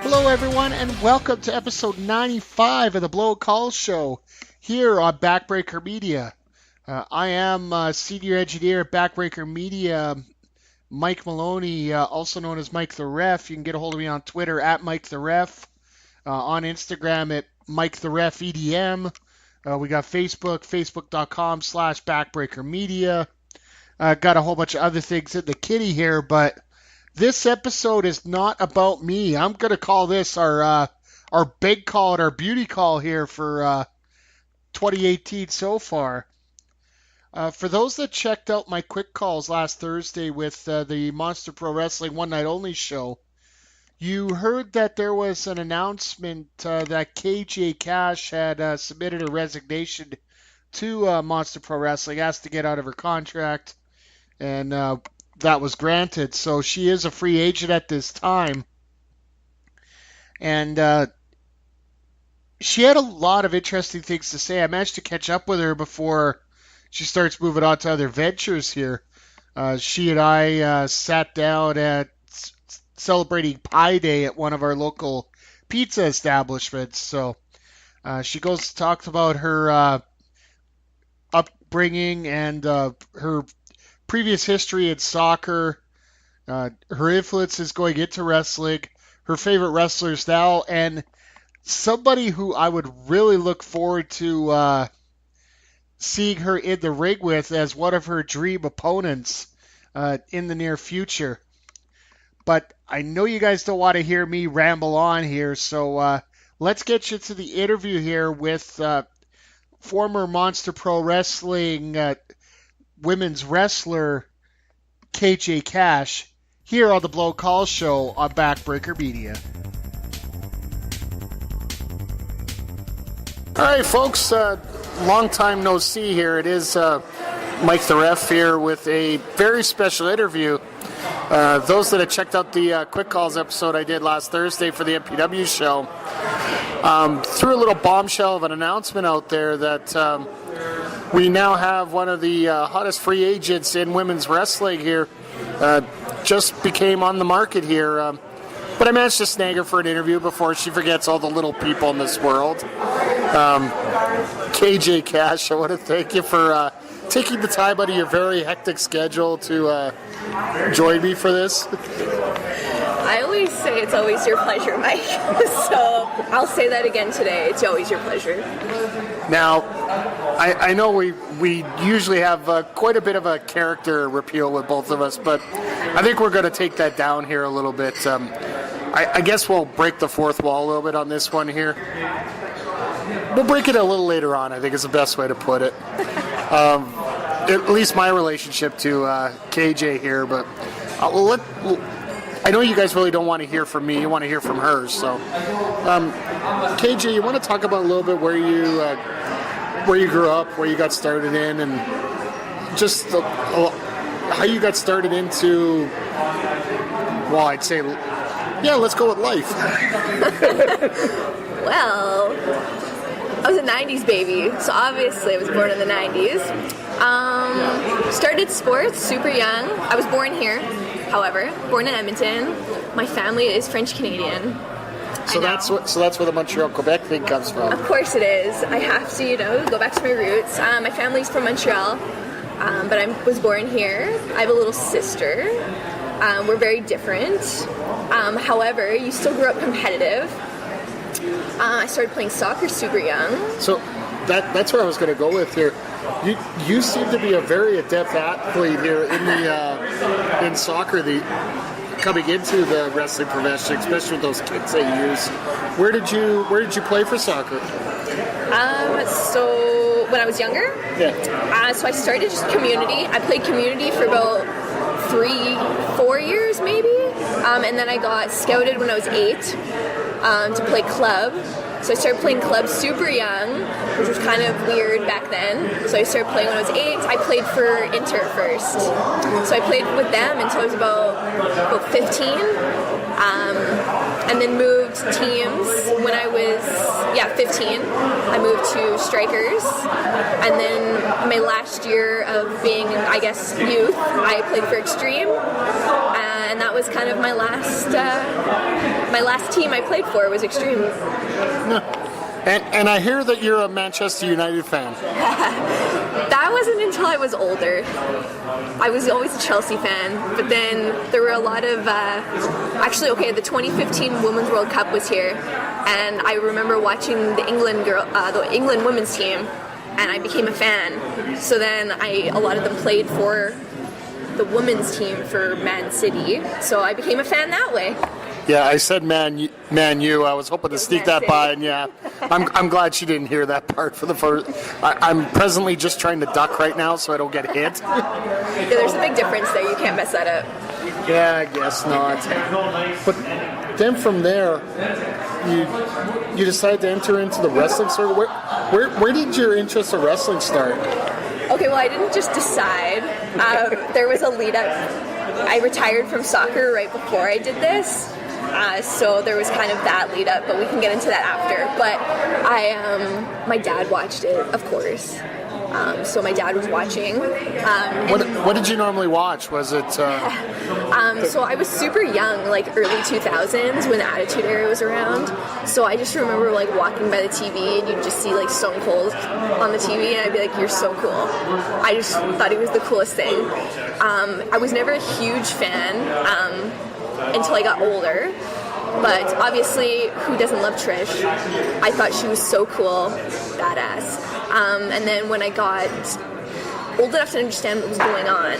Hello, everyone, and welcome to episode 95 of the Blow Call Show here on Backbreaker Media. I am senior engineer at Backbreaker Media, Mike Maloney, also known as Mike the Ref. You can get a hold of me on Twitter at Mike the Ref, on Instagram at Mike the Ref EDM. We got Facebook, facebook.com/Backbreaker Media. Got a whole bunch of other things in the kitty here, but this episode is not about me. I'm going to call this our big call and our beauty call here for 2018 so far. For those that checked out my quick calls last Thursday with the Monster Pro Wrestling One Night Only show, you heard that there was an announcement that KJ Kash had submitted a resignation to Monster Pro Wrestling, asked to get out of her contract, and that was granted. So she is a free agent at this time. And she had a lot of interesting things to say. I managed to catch up with her before she starts moving on to other ventures here. She and I sat down at celebrating Pie Day at one of our local pizza establishments. So she goes to talk about her upbringing and her previous history in soccer, her influences going into wrestling, her favorite wrestlers now, and somebody who I would really look forward to seeing her in the ring with as one of her dream opponents in the near future. But I know you guys don't want to hear me ramble on here, so let's get you to the interview here with former Monster Pro Wrestling women's wrestler KJ Kash here on the Blow Call Show on Backbreaker Media. All right, folks, long time no see here. It is Mike the Ref here with a very special interview. Those that have checked out the Quick Calls episode I did last Thursday for the MPW show threw a little bombshell of an announcement out there that we now have one of the hottest free agents in women's wrestling here. Just became on the market here. But I managed to snag her for an interview before she forgets all the little people in this world. KJ Kash, I want to thank you for taking the time out of your very hectic schedule to join me for this. I always say it's always your pleasure, Mike. So I'll say that again today. It's always your pleasure. Now, I know we usually have quite a bit of a character repeal with both of us, but I think we're going to take that down here a little bit. I guess we'll break the fourth wall a little bit on this one here. We'll break it a little later on, I think is the best way to put it. At least my relationship to KJ here, but I know you guys really don't want to hear from me. You want to hear from her. So, KJ, you want to talk about a little bit where you grew up, where you got started in, and just how you got started into, well, I'd say, yeah, let's go with life. Well, I was a 90s baby, so obviously I was born in the 90s. Started sports super young. I was born here, however, born in Edmonton. My family is French-Canadian. So that's where the Montreal-Quebec thing comes from. Of course it is. I have to, go back to my roots. My family's from Montreal, but I was born here. I have a little sister. We're very different. However, you still grew up competitive. I started playing soccer super young. So that's where I was going to go with here. You seem to be a very adept athlete here in soccer. Coming into the wrestling profession, especially with those kits that you use. Where did you play for soccer? So when I was younger, so I started just community. I played community for about 3-4 years maybe, and then I got scouted when I was 8 to play club. So I started playing club super young, which was kind of weird back then. So I started playing when I was 8. I played for Inter first. So I played with them until I was about 15. And then moved teams when I was 15. I moved to Strikers. And then my last year of being, I guess, youth, I played for Extreme. and that was kind of my last team I played for was Extreme. And I hear that you're a Manchester United fan. That wasn't until I was older. I was always a Chelsea fan, but then there were a lot of the 2015 Women's World Cup was here, and I remember watching the England women's team, and I became a fan. So then a lot of them played for the women's team for Man City, so I became a fan that way. Yeah, I said Man U. I was hoping to sneak that by, and yeah, I'm glad she didn't hear that part for the first. I'm presently just trying to duck right now so I don't get hit. Yeah, there's a big difference there. You can't mess that up. Yeah, I guess not. But then from there, you decided to enter into the wrestling circuit. Where did your interest in wrestling start? Okay, well, I didn't just decide. There was a lead up. I retired from soccer right before I did this. So there was kind of that lead up, but we can get into that after. But my dad watched it, of course. So my dad was watching. What did you normally watch? Was it? So I was super young, like early 2000s when the Attitude Era was around. So I just remember like walking by the TV and you'd just see like Stone Cold on the TV, and I'd be like, "You're so cool." I just thought he was the coolest thing. I was never a huge fan until I got older. But obviously, who doesn't love Trish? I thought she was so cool, badass. And then when I got old enough to understand what was going on,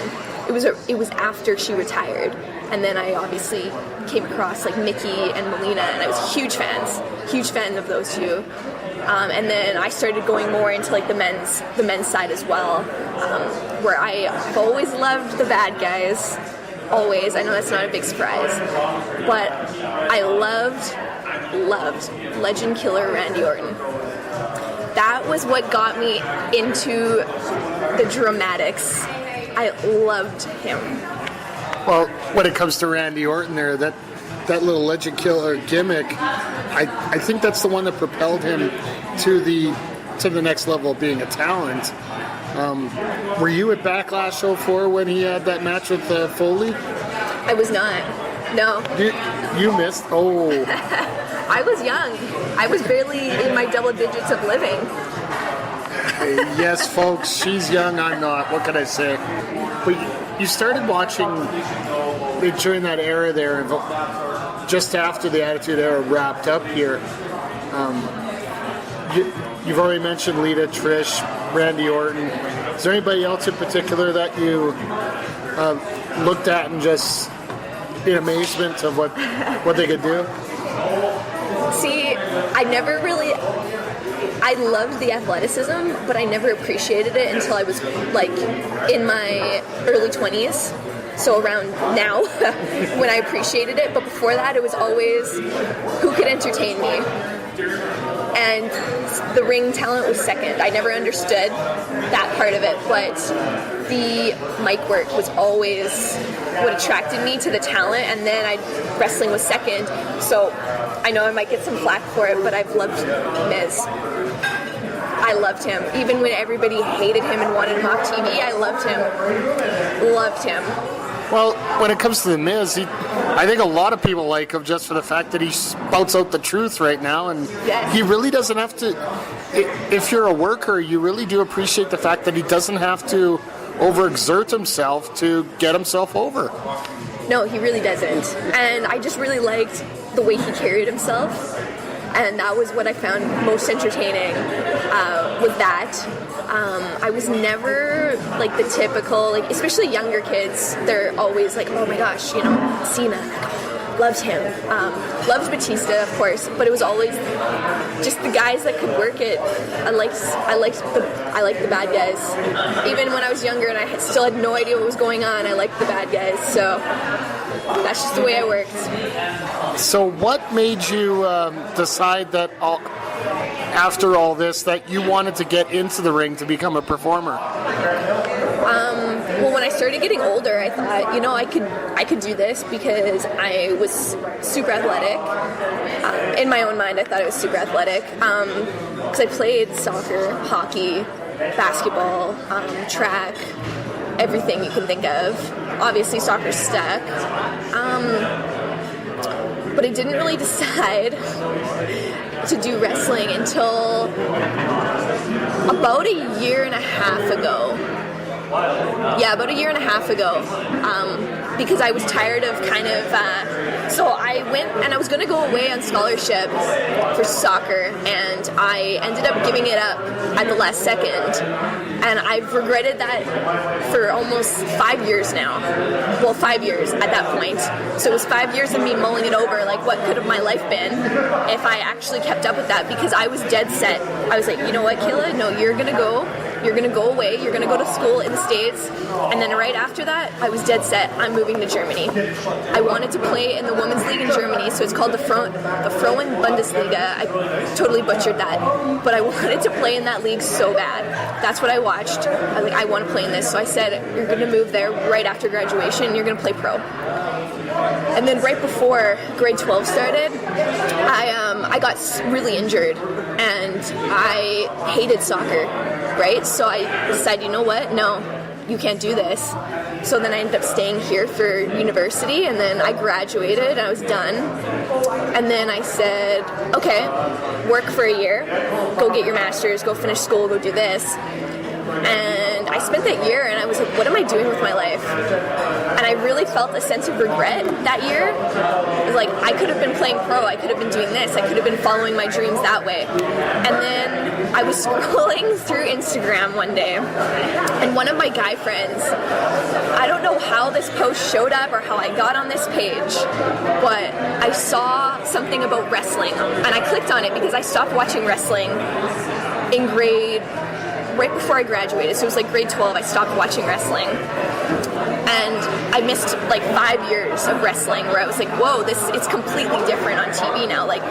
it was after she retired. And then I obviously came across like Mickey and Melina, and I was huge fan of those two. And then I started going more into like the men's side as well, where I've always loved the bad guys. Always. I know that's not a big surprise, but I loved Legend Killer Randy Orton. That was what got me into the dramatics. I loved him. Well, when it comes to Randy Orton there, that little Legend Killer gimmick, I think that's the one that propelled him to the next level of being a talent. Were you at Backlash 04 when he had that match with Foley? I was not. No. You missed? Oh. I was young. I was barely in my double digits of living. Yes, folks, she's young, I'm not. What can I say? But you started watching during that era there, just after the Attitude Era wrapped up here. You've already mentioned Lita, Trish, Randy Orton. Is there anybody else in particular that you looked at and just in amazement of what they could do? See, I loved the athleticism, but I never appreciated it until I was like in my early 20s. So around now, when I appreciated it. But before that, it was always who could entertain me. And the ring talent was second. I never understood that part of it, but the mic work was always what attracted me to the talent, and then wrestling was second. So I know I might get some flack for it, but I've loved Miz. I loved him. Even when everybody hated him and wanted him off TV, I loved him. Loved him. Well, when it comes to The Miz, I think a lot of people like him just for the fact that he spouts out the truth right now, and yes. He really doesn't have to. If you're a worker, you really do appreciate the fact that he doesn't have to overexert himself to get himself over. No, he really doesn't. And I just really liked the way he carried himself, and that was what I found most entertaining with that. I was never like the typical, like especially younger kids, they're always like, oh my gosh, Cena, loved him. Loved Batista, of course, but it was always just the guys that could work it. I liked the bad guys. Even when I was younger and I still had no idea what was going on, I liked the bad guys. So that's just the way I worked. So what made you decide that after all this that you wanted to get into the ring to become a performer? Well, when I started getting older, I thought, I could do this because I was super athletic. In my own mind, I thought I was super athletic because I played soccer, hockey, basketball, track, everything you can think of. obviously soccer stuck. But I didn't really decide to do wrestling until about a year and a half ago. Yeah, about a year and a half ago. Because I was tired of so I went and I was going to go away on scholarship for soccer, and I ended up giving it up at the last second. And I've regretted that for almost 5 years now. Well, 5 years at that point. So it was 5 years of me mulling it over, like what could have my life been if I actually kept up with that, because I was dead set. I was like, you know what, Kayla? No, you're going to go. You're going to go away, you're going to go to school in the States, and then right after that, I was dead set, I'm moving to Germany. I wanted to play in the women's league in Germany, so it's called the Frauen Bundesliga. I totally butchered that, but I wanted to play in that league so bad. That's what I watched. I was like, I want to play in this, so I said, you're going to move there right after graduation, you're going to play pro. And then right before grade 12 started, I got really injured, and I hated soccer, right? So I decided, you know what? No, you can't do this. So then I ended up staying here for university, and then I graduated, and I was done. And then I said, okay, work for a year, go get your master's, go finish school, go do this. And I spent that year, and I was like, what am I doing with my life? And I really felt a sense of regret that year. It was like, I could have been playing pro, I could have been doing this, I could have been following my dreams that way. And then I was scrolling through Instagram one day, and one of my guy friends, I don't know how this post showed up or how I got on this page, but I saw something about wrestling, and I clicked on it because I stopped watching wrestling in right before I graduated, so it was like grade 12, I stopped watching wrestling. And I missed like 5 years of wrestling where I was like, whoa, it's completely different on TV now. Like,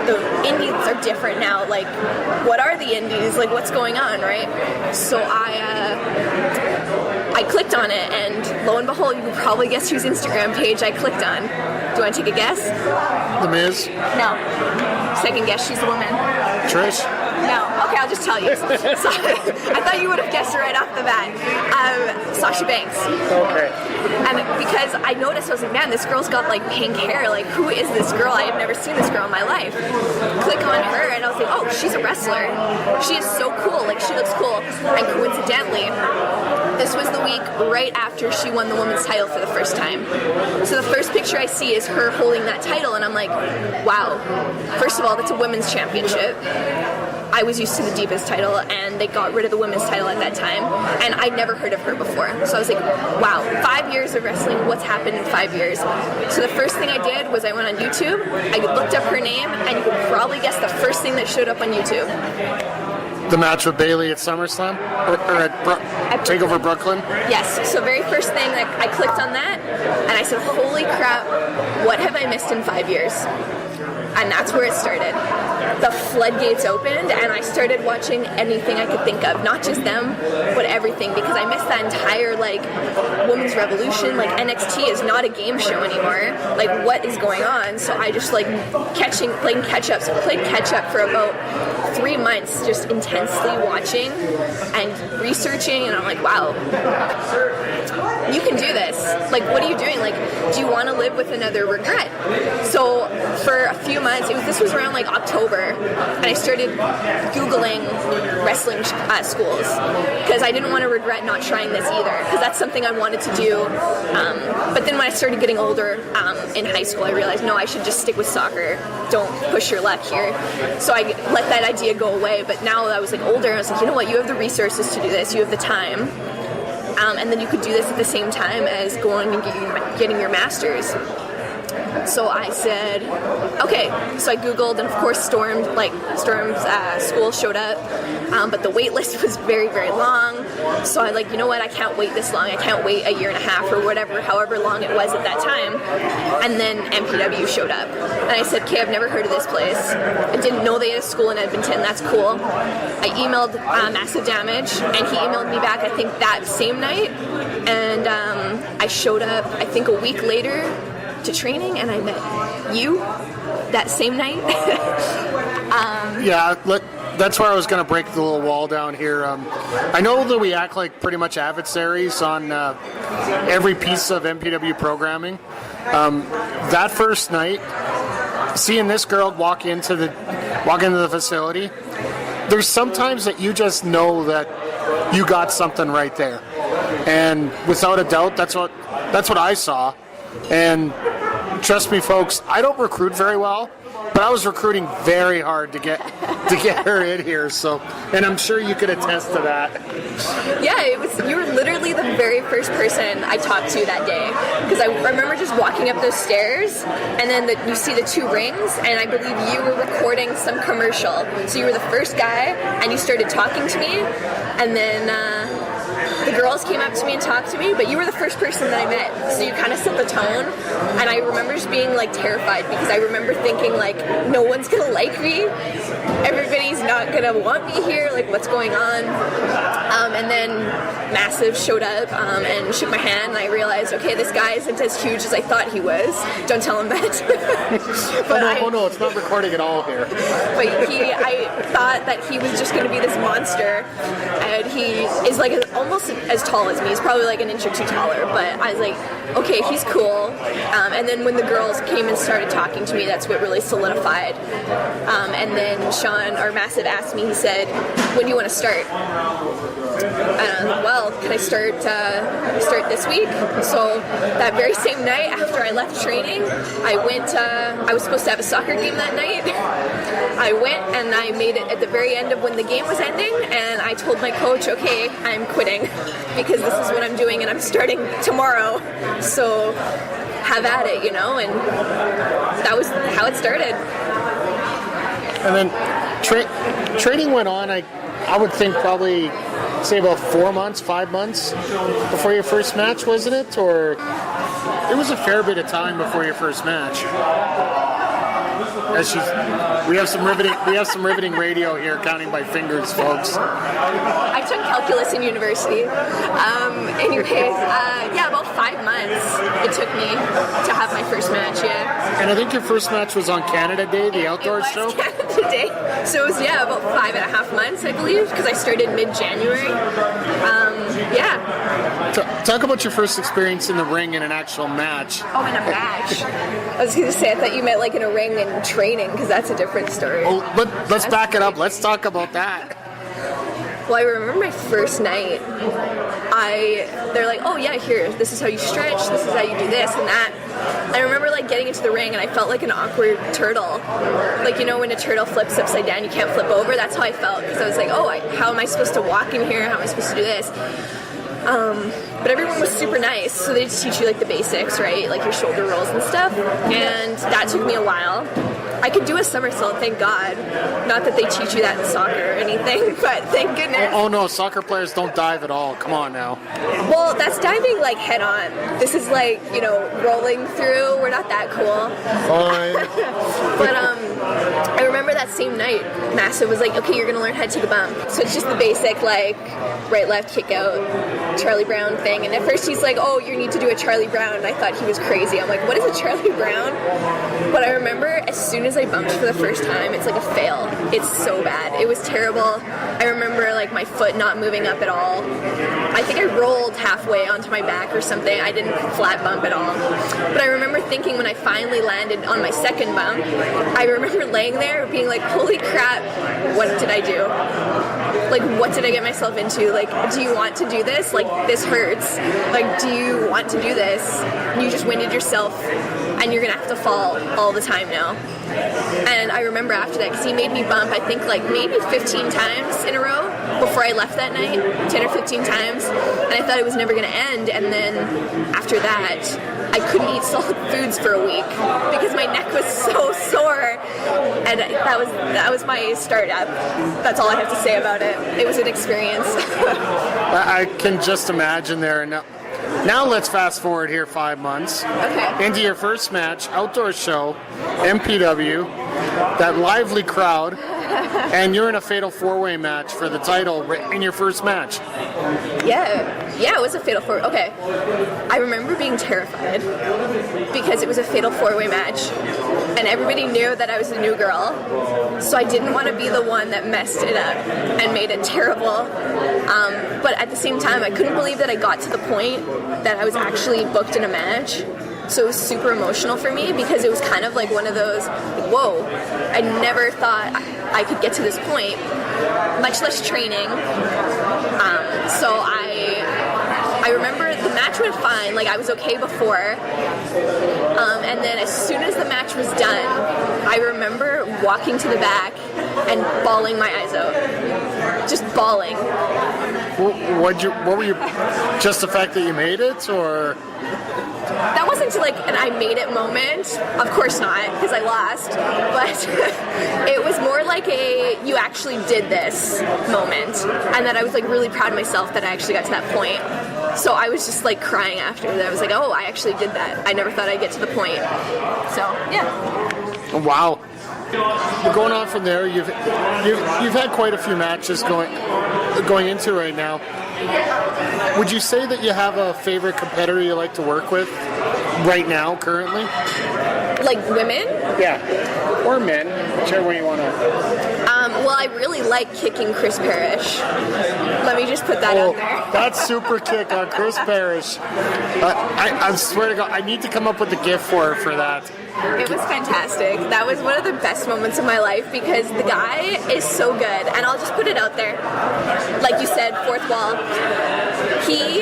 the indies are different now. Like, what are the indies? Like, what's going on, right? So I clicked on it, and lo and behold, you can probably guess whose Instagram page I clicked on. Do you want to take a guess? The Miz? No. Second guess, she's a woman. Trish? No. Okay, I'll just tell you. So, I thought you would have guessed it right off the bat. Sasha Banks. Okay. And because I noticed, I was like, man, this girl's got like pink hair. Like, who is this girl? I have never seen this girl in my life. Click on her, and I was like, oh, she's a wrestler. She is so cool. Like, she looks cool. And coincidentally, this was the week right after she won the women's title for the first time. So the first picture I see is her holding that title, and I'm like, wow. First of all, that's a women's championship. I was used to the Divas title, and they got rid of the women's title at that time, and I'd never heard of her before. So I was like, wow, 5 years of wrestling, what's happened in 5 years? So the first thing I did was I went on YouTube, I looked up her name, and you could probably guess the first thing that showed up on YouTube. The match with Bayley at SummerSlam? Or at TakeOver Brooklyn? Yes. So very first thing, I clicked on that, and I said, holy crap, what have I missed in 5 years? And that's where it started. The floodgates opened, and I started watching anything I could think of. Not just them, but everything, because I missed that entire, like, women's revolution. Like, NXT is not a game show anymore. Like, what is going on? So I just, like, playing catch-up. So I played catch-up for about 3 months, just intensely watching and researching, and I'm like, wow, you can do this. Like, what are you doing? Like, do you want to live with another regret? So for a few months, this was around like October, and I started Googling wrestling schools because I didn't want to regret not trying this either, because that's something I wanted to do. But then when I started getting older in high school, I realized, no, I should just stick with soccer. Don't push your luck here. So I let that idea go away. But now that I was like older, I was like, you know what? You have the resources to do this. You have the time. And then you could do this at the same time as going and getting your master's. So I said, okay. So I Googled, and of course Storm's school showed up, but the wait list was very, very long. So I like, you know what, I can't wait this long. I can't wait a year and a half or however long it was at that time. And then MPW showed up. And I said, okay, I've never heard of this place. I didn't know they had a school in Edmonton. That's cool. I emailed Massive Damage, and he emailed me back, I think, that same night. And I showed up, I think, a week later to training, and I met you that same night. Yeah, that's where I was going to break the little wall down here. I know that we act like pretty much adversaries on every piece of MPW programming. That first night, seeing this girl walk into the facility, there's sometimes that you just know that you got something right there, and without a doubt, that's what I saw. And trust me, folks, I don't recruit very well, but I was recruiting very hard to get her in here. So, and I'm sure you could attest to that. Yeah, you were literally the very first person I talked to that day, because I remember just walking up those stairs, and then you see the two rings, and I believe you were recording some commercial. So you were the first guy, and you started talking to me, and then the girls came up to me and talked to me, but you were the first person that I met, so you kind of set the tone. And I remember just being like terrified, because I remember thinking like, no one's gonna like me, everybody's not gonna want me here, like what's going on? And then Massive showed up and shook my hand, and I realized, okay, this guy isn't as huge as I thought he was. Don't tell him that. But oh no, it's not recording at all here. But I thought that he was just going to be this monster, and he is like almost as tall as me. He's probably like an inch or two taller, but I was like, okay, he's cool. And then when the girls came and started talking to me, that's what really solidified. And then Sean, our Massive, asked me, he said, when do you want to start? Well, can I start this week? So that very same night after I left training, I went, I was supposed to have a soccer game that night. I went and I made it at the very end of when the game was ending, and I told my coach, okay, I'm quitting because this is what I'm doing and I'm starting tomorrow. So have at it, and that was how it started. And then training went on, I would think probably, say about 4 months, 5 months before your first match, wasn't it? Or it was a fair bit of time before your first match. We have some riveting radio here, counting by fingers, folks. I took calculus in university. Anyways, about 5 months it took me to have my first match. Yeah. And I think your first match was on Canada Day, the outdoors show. Canada Day. So it was about 5.5 months, I believe, because I started mid-January. Talk about your first experience in the ring in an actual match. Oh, in a match. I was going to say, I thought you meant like in a ring and training, because that's a different story. Oh, let's back it up. Let's talk about that. Well, I remember my first night, they're like, oh yeah, here, this is how you stretch, this is how you do this and that. I remember like getting into the ring and I felt like an awkward turtle. Like, when a turtle flips upside down, you can't flip over. That's how I felt, because I was like, how am I supposed to walk in here? How am I supposed to do this? But everyone was super nice, so they just teach you like the basics, right? Like your shoulder rolls and stuff. And that took me a while. I could do a somersault, thank God. Not that they teach you that in soccer or anything, but thank goodness. Oh no, soccer players don't dive at all. Come on now. Well, that's diving like head on. This is like, rolling through. We're not that cool. Fine. But I remember that same night, Massive was like, okay, you're going to learn how to take a bump. So it's just the basic, like, right, left, kick out, Charlie Brown thing. And at first he's like, oh, you need to do a Charlie Brown. And I thought he was crazy. I'm like, what is a Charlie Brown? But I remember as soon as I bumped for the first time, it's like a fail. It's so bad. It was terrible. I remember like my foot not moving up at all. I think I rolled halfway onto my back or something. I didn't flat bump at all. But I remember thinking when I finally landed on my second bump, I remember laying there being like, holy crap, what did I do? Like, what did I get myself into? Like, do you want to do this? Like, this hurts. Like, do you want to do this? You just winded yourself and you're gonna have to fall all the time now. And I remember after that, because he made me bump, I think like maybe 15 times in a row before I left that night, 10 or 15 times, and I thought it was never going to end. And then after that, I couldn't eat solid foods for a week because my neck was so sore, and that was my startup. That's all I have to say about it. It was an experience. I can just imagine there. Now let's fast forward here 5 months. Okay. Into your first match, outdoor show, MPW, that lively crowd. And you're in a fatal 4-way match for the title in your first match. Yeah, it was a fatal 4. Okay, I remember being terrified because it was a fatal 4-way match, and everybody knew that I was a new girl, so I didn't want to be the one that messed it up and made it terrible. But at the same time, I couldn't believe that I got to the point that I was actually booked in a match. So it was super emotional for me because it was kind of like one of those, whoa, I never thought I could get to this point, much less training. So I remember the match went fine, like I was okay before. And then as soon as the match was done, I remember walking to the back and bawling my eyes out. Just bawling. What were you, just the fact that you made it, or? That wasn't like an I made it moment. Of course not, because I lost. But it was more like a you actually did this moment. And that I was like really proud of myself that I actually got to that point. So I was just like crying after that. I was like, oh, I actually did that. I never thought I'd get to the point. So, yeah. Wow. We're going on from there. You've had quite a few matches going into right now. Would you say that you have a favorite competitor you like to work with right now, currently? Like women? Yeah. Or men, whichever way you want to. Well, I really like kicking Chris Parrish. Let me just put that out there. That's super kick on Chris Parrish. I swear to God, I need to come up with a gift for her for that. It was fantastic. That was one of the best moments of my life because the guy is so good. And I'll just put it out there. Like you said, fourth wall. He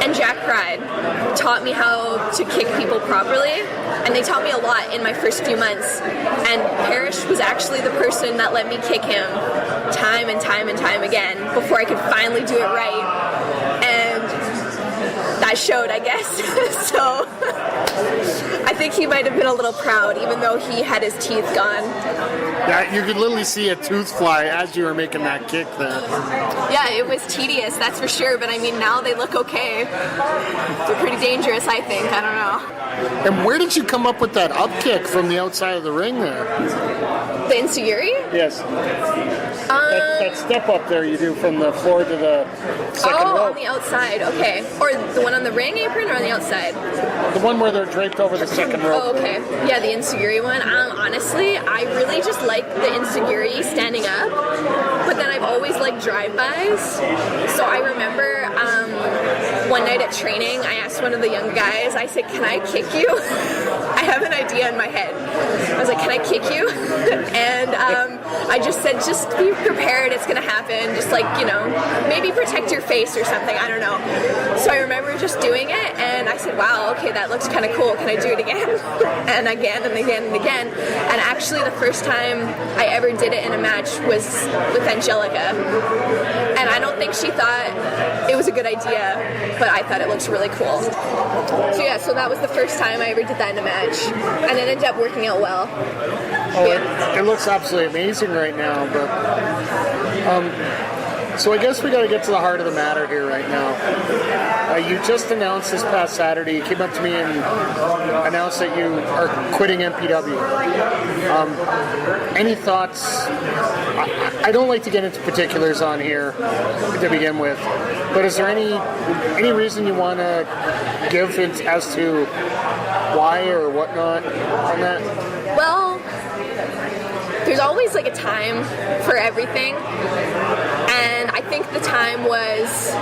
and Jack Pride taught me how to kick people properly. And they taught me a lot in my first few months. And Parrish was actually the person that let me kick him time and time and time again before I could finally do it right. And that showed, I guess. So I think he might have been a little proud, even though he had his teeth gone. Yeah, you could literally see a tooth fly as you were making that kick there. Yeah, it was tedious, that's for sure. But I mean, now they look okay. They're pretty dangerous, I think. I don't know. And where did you come up with that up kick from the outside of the ring there? The Insuguri? Yes. That step up there you do from the floor to the second rope. Oh, on the outside, okay. Or the one on the ring apron or on the outside? The one where they're draped over the second rope. Oh, okay. Yeah, the Insuguri one. Honestly, I really just like the Insuguri standing up, but then I've always liked drive-bys. So I remember one night at training, I asked one of the young guys, I said, can I kick you? I have an idea in my head. I was like, can I kick you? And I just said, just be prepared, it's going to happen. Just like, maybe protect your face or something, I don't know. So I remember just doing it, and I said, wow, okay, that looks kind of cool. Can I do it again? And again and again and again. And actually the first time I ever did it in a match was with Angelica. And I don't think she thought it was a good idea, but I thought it looked really cool. So yeah, so that was the first time I ever did that in a match. And it ended up working out well. Oh, yeah. It looks absolutely amazing right now, but so I guess we got to get to the heart of the matter here right now. You just announced this past Saturday, you came up to me and announced that you are quitting MPW. Any thoughts? I don't like to get into particulars on here to begin with, but is there any reason you want to give as to why or whatnot on that? Well, there's always like a time for everything, and I think the time was,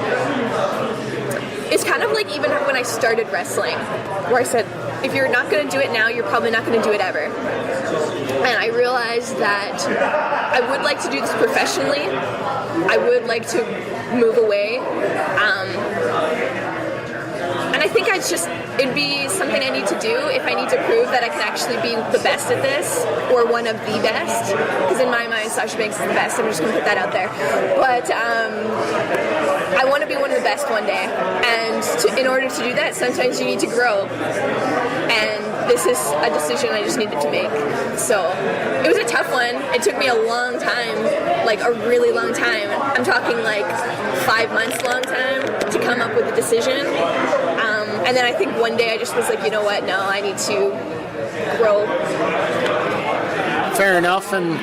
it's kind of like even when I started wrestling, where I said, if you're not going to do it now, you're probably not going to do it ever. And I realized that I would like to do this professionally. I would like to move away. And I think it'd be something I need to do if I need to prove that I can actually be the best at this, or one of the best. Because in my mind, Sasha Banks is the best. I'm just going to put that out there. But I want to be one of the best one day. And in order to do that, sometimes you need to grow. And this is a decision I just needed to make. So it was a tough one. It took me a long time, like a really long time. I'm talking like 5 months long time to come up with a decision. And then I think one day I just was like, you know what, no, I need to grow. Fair enough. And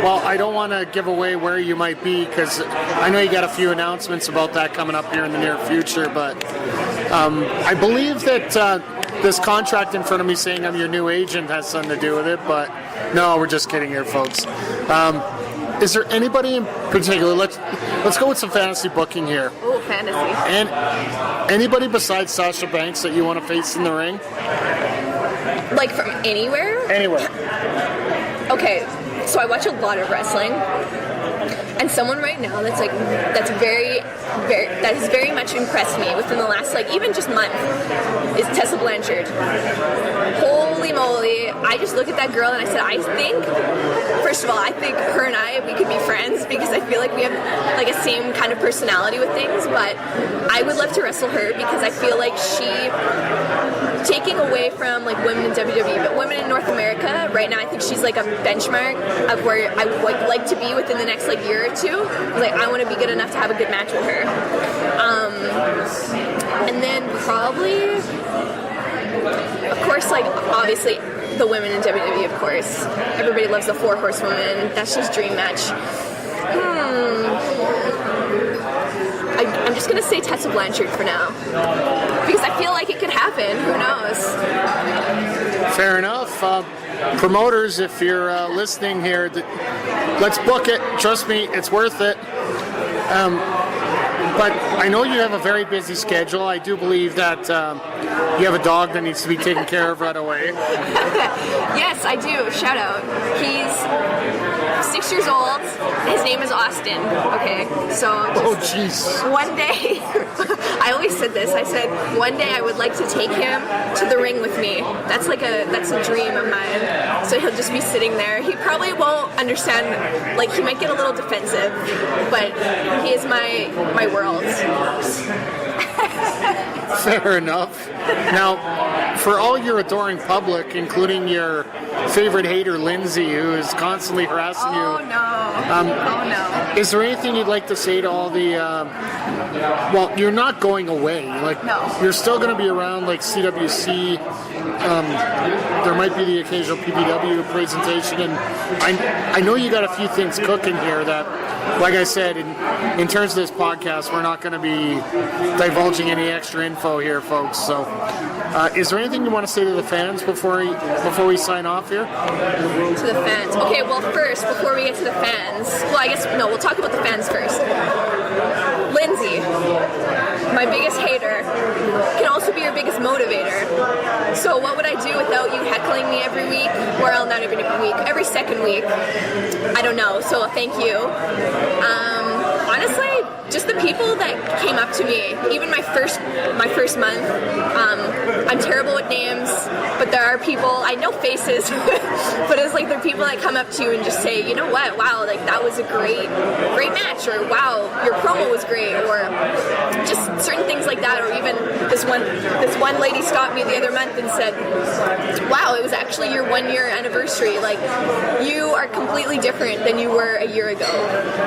Well, I don't want to give away where you might be because I know you got a few announcements about that coming up here in the near future, but I believe that this contract in front of me saying I'm your new agent has something to do with it, but no, we're just kidding here, folks. Is there anybody in particular? Let's go with some fantasy booking here. Oh, fantasy. And anybody besides Sasha Banks that you want to face in the ring? Like from anywhere? Anywhere. Okay, so I watch a lot of wrestling, and someone right now that has very much impressed me within the last even just month is Tessa Blanchard. Holy moly! I just look at that girl and I said, I think, first of all, I think her and we could be friends because I feel like we have a same kind of personality with things. But I would love to wrestle her because I feel like she. Taking away from women in WWE, but women in North America right now, I think she's a benchmark of where I would like to be within the next year or two. I want to be good enough to have a good match with her. And then probably, of course, obviously the women in WWE. Of course, everybody loves the 4 Horsewomen. That's just dream match. I'm just going to say Tessa Blanchard for now. Because I feel like it could happen. Who knows? Fair enough. Promoters, if you're listening here, let's book it. Trust me, it's worth it. But I know you have a very busy schedule. I do believe that you have a dog that needs to be taken care of right away. Yes, I do. Shout out. He's 6 years old. His name is Austin. Okay, so jeez. One day, I always said this. I said one day I would like to take him to the ring with me. That's a dream of mine. So he'll just be sitting there. He probably won't understand. He might get a little defensive, but he is my world. Fair enough. Now, for all your adoring public, including your favorite hater, Lindsay, who is constantly harassing you. Oh, no. Is there anything you'd like to say to all the... well, you're not going away. No. You're still going to be around, CWC. There might be the occasional PPW presentation, and I know you got a few things cooking here that, like I said, in terms of this podcast, we're not going to be divulging any extra info here, folks. So, is there anything you want to say to the fans before we sign off here? To the fans. Okay, well, first, before we get to the fans, we'll talk about the fans first. Lindsay, my biggest hater, can also be your biggest motivator. So what would I do without you heckling me every week? Well, not every week, every second week. I don't know, so thank you. Honestly, just the people that came up to me, even my first month. I'm terrible with names, but there are people, I know faces, but it's there are people that come up to you and just say, you know what, wow, that was a great match, or wow, your promo was great, or just certain things like that. Or even this one lady stopped me the other month and said, wow, it was actually your 1-year anniversary. You are completely different than you were a year ago.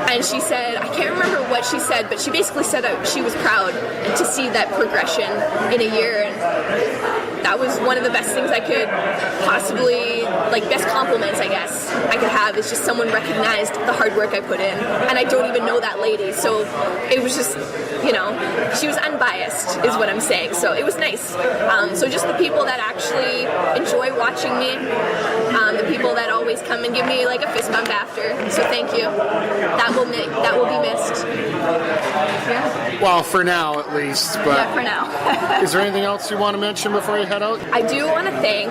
And she said, I can't remember what she said, but she basically said that she was proud to see that progression in a year, and that was one of the best things I could possibly, best compliments I guess I could have, is just someone recognized the hard work I put in, and I don't even know that lady, so it was just, she was unbiased is what I'm saying, so it was nice. So just the people that actually enjoy watching me, the people that always come and give me a fist bump after, so thank you. That will be missed. Yeah. Well, for now at least. But yeah, for now. Is there anything else you want to mention before you head out? I do want to thank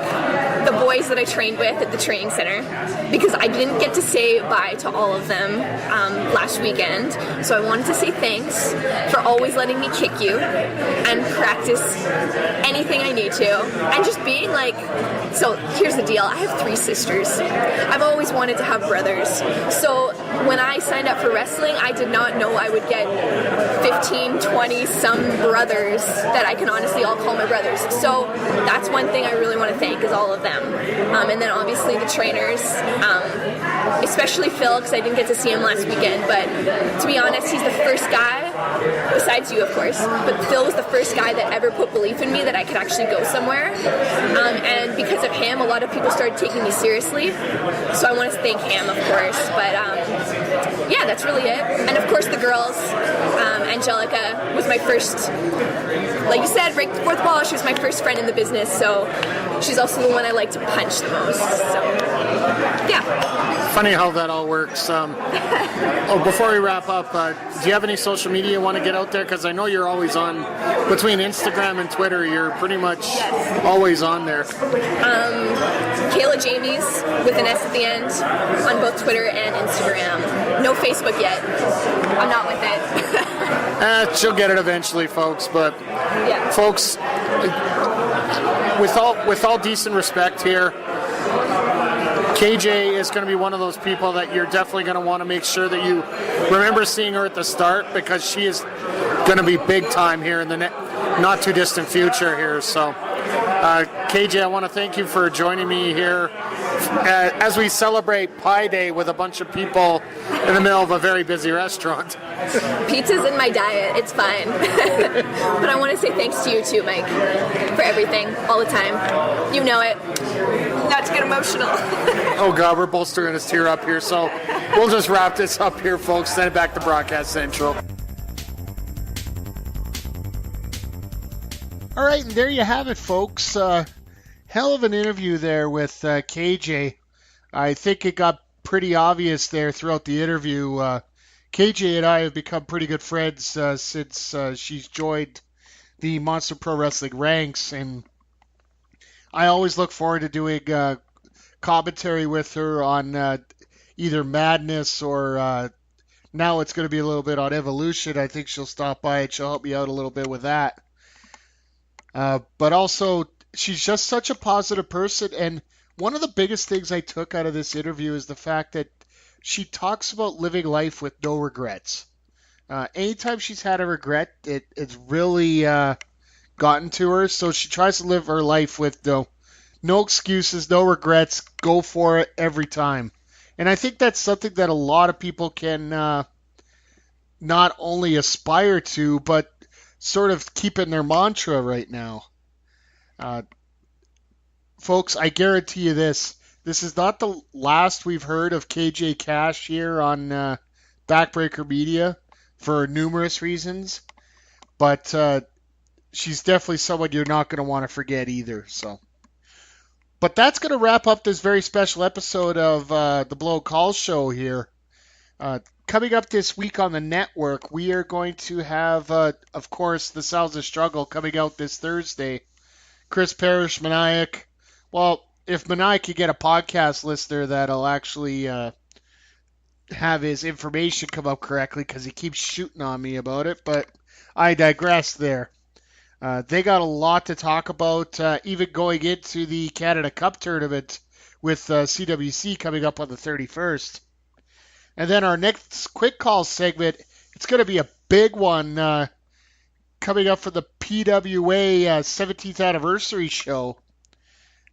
the boys that I trained with at the training center, because I didn't get to say bye to all of them last weekend. So I wanted to say thanks for always letting me kick you and practice anything I need to. And just being so here's the deal. I have 3 sisters. I've always wanted to have brothers. So when I signed up for wrestling, I did not know I would get 15, 20 some brothers that I can honestly all call my brothers. So that's one thing I really want to thank, is all of them. And then obviously the trainers, especially Phil, because I didn't get to see him last weekend, but to be honest, he's the first guy besides you, of course, but Phil was the first guy that ever put belief in me that I could actually go somewhere. And because of him, a lot of people started taking me seriously. So I want to thank him, of course. But yeah, that's really it. And of course, the girls. Angelica was my first, like you said, right before the ball, she was my first friend in the business. So she's also the one I like to punch the most. So yeah. Funny how that all works. Before we wrap up, do you have any social media you want to get out there? Because I know you're always on, between Instagram and Twitter, you're pretty much always on there. Kayla Jamies with an S at the end on both Twitter and Instagram. No Facebook yet. I'm not with it. She'll get it eventually, folks. But folks, with all decent respect here, KJ is going to be one of those people that you're definitely going to want to make sure that you remember seeing her at the start, because she is going to be big time here in the not too distant future here. So KJ, I want to thank you for joining me here as we celebrate Pie Day with a bunch of people in the middle of a very busy restaurant. Pizza's in my diet. It's fine. But I want to say thanks to you too, Mike, for everything, all the time. You know it. Not to get emotional. Oh God, we're both starting to tear up here, so we'll just wrap this up here, folks. Send it back to Broadcast Central. All right, and there you have it, folks. Hell of an interview there with KJ. I think it got pretty obvious there throughout the interview. KJ and I have become pretty good friends since she's joined the Monster Pro Wrestling ranks, and I always look forward to doing commentary with her on either Madness or now it's going to be a little bit on Evolution. I think she'll stop by and she'll help me out a little bit with that. But also, she's just such a positive person, and one of the biggest things I took out of this interview is the fact that she talks about living life with no regrets. Anytime she's had a regret, it's really gotten to her, so she tries to live her life with no excuses, no regrets, go for it every time. And I think that's something that a lot of people can not only aspire to, but sort of keep in their mantra right now. Folks, I guarantee you this is not the last we've heard of KJ Kash here on Backbreaker Media for numerous reasons, but she's definitely someone you're not going to want to forget either. So, but that's going to wrap up this very special episode of the Blow Call Show here. Coming up this week on the network, we are going to have, of course, The Sounds of Struggle coming out this Thursday. Chris Parrish, Maniac. Well, if Maniac could get a podcast listener that'll actually have his information come up correctly, because he keeps shooting on me about it, but I digress there. They got a lot to talk about, even going into the Canada Cup tournament with CWC coming up on the 31st. And then our next quick call segment, it's going to be a big one coming up for the PWA 17th anniversary show.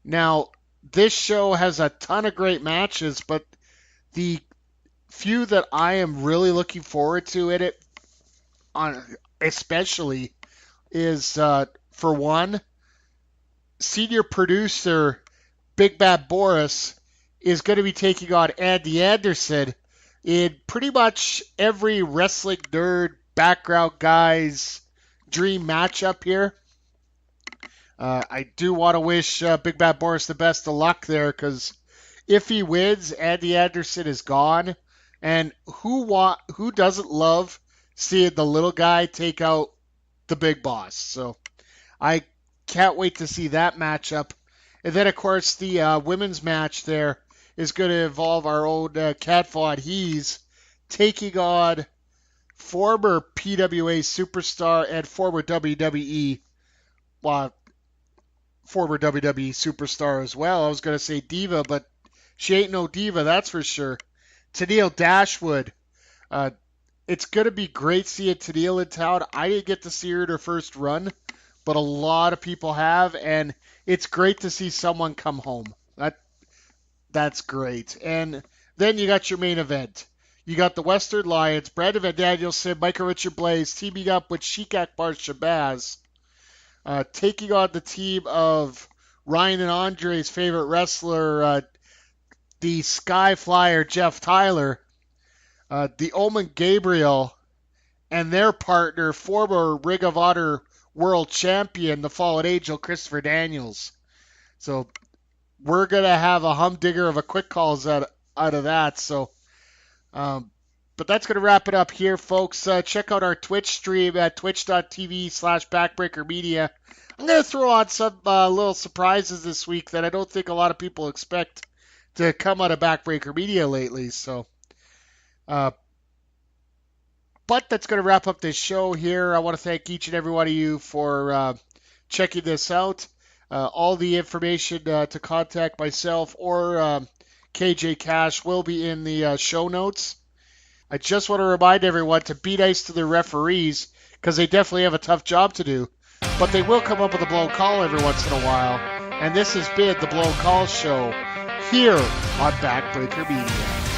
Now, this show has a ton of great matches, but the few that I am really looking forward to in it, especially, is, for one, senior producer Big Bad Boris is going to be taking on Andy Anderson in pretty much every wrestling nerd background guy's dream matchup here. I do want to wish Big Bad Boris the best of luck there, because if he wins, Andy Anderson is gone. And who doesn't love seeing the little guy take out the big boss? So I can't wait to see that matchup. And then, of course, the women's match there is going to involve our own Kat Von Hees taking on former PWA superstar and former WWE superstar as well. I was going to say diva, but she ain't no diva, that's for sure. Tennille Dashwood. It's going to be great seeing Tennille in town. I didn't get to see her in her first run, but a lot of people have, and it's great to see someone come home. That's great. And then you got your main event. You got the Western Lions, Brandon Van Danielson, Michael Richard Blaze teaming up with Sheik Akbar Shabazz, taking on the team of Ryan and Andre's favorite wrestler, the Sky Flyer Jeff Tyler, the Omen Gabriel, and their partner, former Ring of Honor World Champion, the Fallen Angel Christopher Daniels. So we're going to have a humdinger of a quick calls out of that. So, but that's going to wrap it up here, folks. Check out our Twitch stream at twitch.tv/Backbreaker Media. I'm going to throw on some little surprises this week that I don't think a lot of people expect to come out of Backbreaker Media lately. So, but that's going to wrap up this show here. I want to thank each and every one of you for checking this out. All the information to contact myself or KJ Kash will be in the show notes. I just want to remind everyone to be nice to the referees because they definitely have a tough job to do. But they will come up with a blown call every once in a while. And this has been the Blown Call Show here on Backbreaker Media.